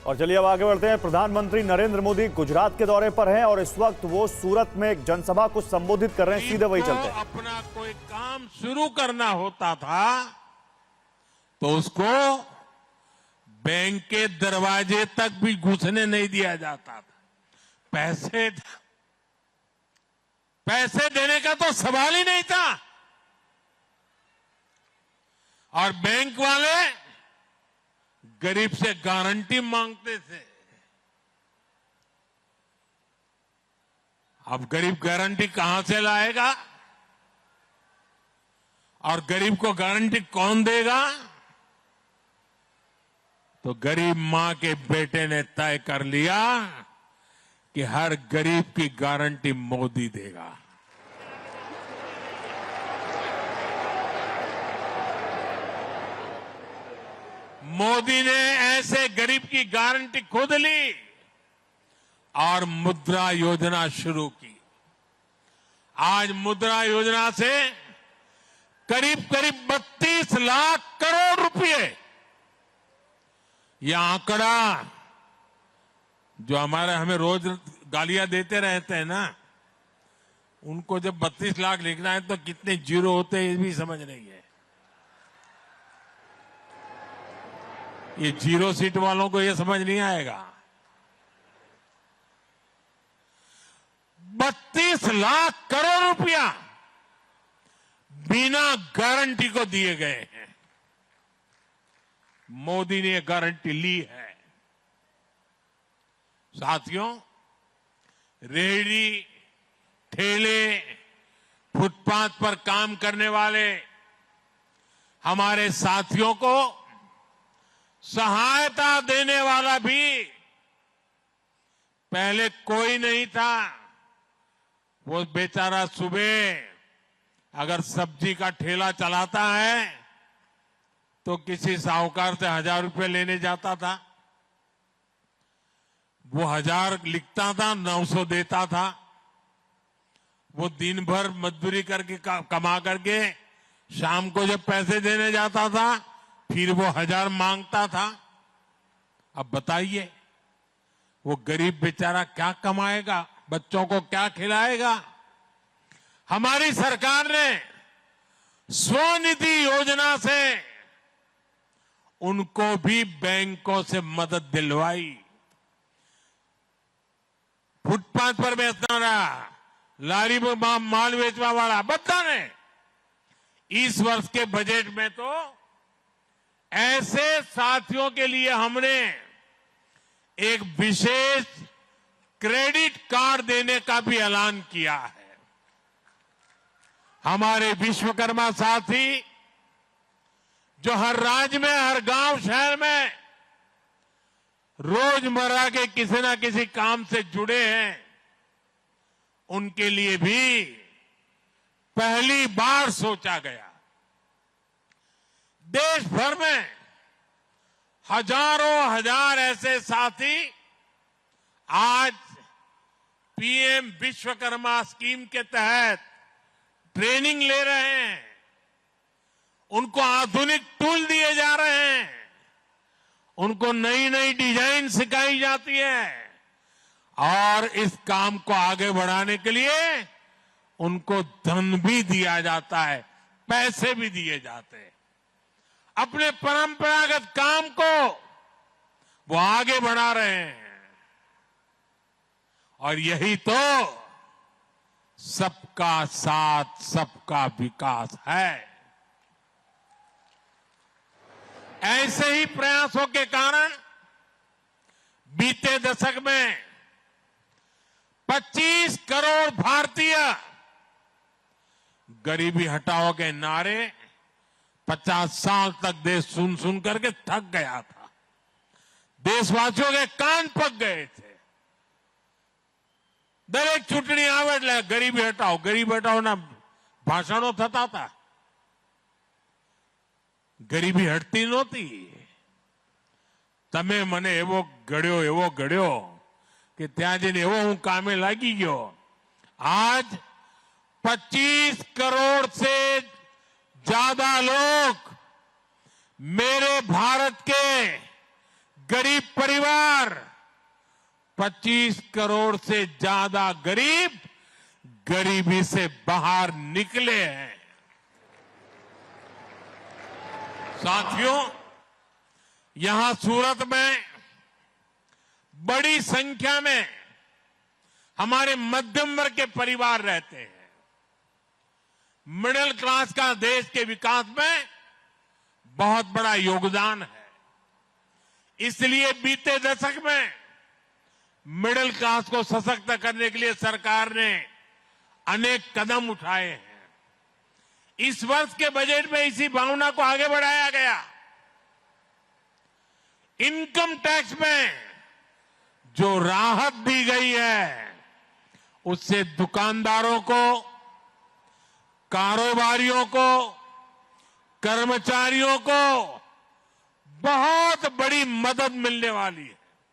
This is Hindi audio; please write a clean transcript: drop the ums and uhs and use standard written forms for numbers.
और चलिए अब आगे बढ़ते हैं। प्रधानमंत्री नरेंद्र मोदी गुजरात के दौरे पर हैं और इस वक्त वो सूरत में एक जनसभा को संबोधित कर रहे हैं। सीधे वही चलते हैं। अपना कोई काम शुरू करना होता था तो उसको बैंक के दरवाजे तक भी घुसने नहीं दिया जाता था। पैसे देने का तो सवाल ही नहीं था। और बैंक वाले गरीब से गारंटी मांगते थे। अब गरीब गारंटी कहां से लाएगा और गरीब को गारंटी कौन देगा? तो गरीब मां के बेटे ने तय कर लिया कि हर गरीब की गारंटी मोदी देगा। मोदी ने ऐसे गरीब की गारंटी खुद ली और मुद्रा योजना शुरू की। आज मुद्रा योजना से करीब करीब 32 लाख करोड़ रुपए, यह आंकड़ा जो हमें रोज गालियां देते रहते हैं ना, उनको जब 32 लाख लिखना है तो कितने जीरो होते हैं ये भी समझ नहीं है। ये जीरो सीट वालों को ये समझ नहीं आएगा। 32 लाख करोड़ रुपया बिना गारंटी को दिए गए हैं। मोदी ने गारंटी ली है। साथियों, रेहड़ी, ठेले, फुटपाथ पर काम करने वाले हमारे साथियों को सहायता देने वाला भी पहले कोई नहीं था। वो बेचारा सुबह अगर सब्जी का ठेला चलाता है तो किसी साहूकार से 1000 रुपये लेने जाता था। वो 1000 लिखता था, 900 देता था। वो दिन भर मजदूरी करके कमा करके शाम को जब पैसे देने जाता था फिर वो 1000 मांगता था। अब बताइए वो गरीब बेचारा क्या कमाएगा, बच्चों को क्या खिलाएगा? हमारी सरकार ने स्वनिधि योजना से उनको भी बैंकों से मदद दिलवाई। फुटपाथ पर बेचना रहा, लारी में माल बेचवा वाला, बता ने इस वर्ष के बजट में तो ऐसे साथियों के लिए हमने एक विशेष क्रेडिट कार्ड देने का भी ऐलान किया है। हमारे विश्वकर्मा साथी जो हर राज्य में, हर गांव शहर में रोजमर्रा के किसी ना किसी काम से जुड़े हैं, उनके लिए भी पहली बार सोचा गया। देश भर में हजारों हजार ऐसे साथी आज पीएम विश्वकर्मा स्कीम के तहत ट्रेनिंग ले रहे हैं। उनको आधुनिक टूल दिए जा रहे हैं, उनको नई नई डिजाइन सिखाई जाती है और इस काम को आगे बढ़ाने के लिए उनको धन भी दिया जाता है, पैसे भी दिए जाते हैं। अपने परंपरागत काम को वो आगे बढ़ा रहे हैं और यही तो सबका साथ सबका विकास है। ऐसे ही प्रयासों के कारण बीते दशक में 25 करोड़ भारतीय गरीबी हटाओ के नारे 50 साल तक देश सुन सुन करके थक गया था। देशवासियों के कान पक गए थे। दरेक चूंटणी આવે એટલે ગરીબી હટાઓના ભાષણો થતા હતા। ગરીબી હટતી નહોતી। તમે મને એવો ગળ્યો કે ત્યાં જઈને એવો હું કામે લાગી ગયો। आज 25 करोड़ से ज्यादा लोग मेरे भारत के गरीब परिवार 25 करोड़ से ज्यादा गरीब गरीबी से बाहर निकले हैं। साथियों, यहां सूरत में बड़ी संख्या में हमारे मध्यम वर्ग के परिवार रहते हैं। मिडिल क्लास का देश के विकास में बहुत बड़ा योगदान है। इसलिए बीते दशक में मिडिल क्लास को सशक्त करने के लिए सरकार ने अनेक कदम उठाए हैं। इस वर्ष के बजट में इसी भावना को आगे बढ़ाया गया। इनकम टैक्स में जो राहत दी गई है उससे दुकानदारों को, कारोबारियों को, कर्मचारियों को बहुत बड़ी मदद मिलने वाली है।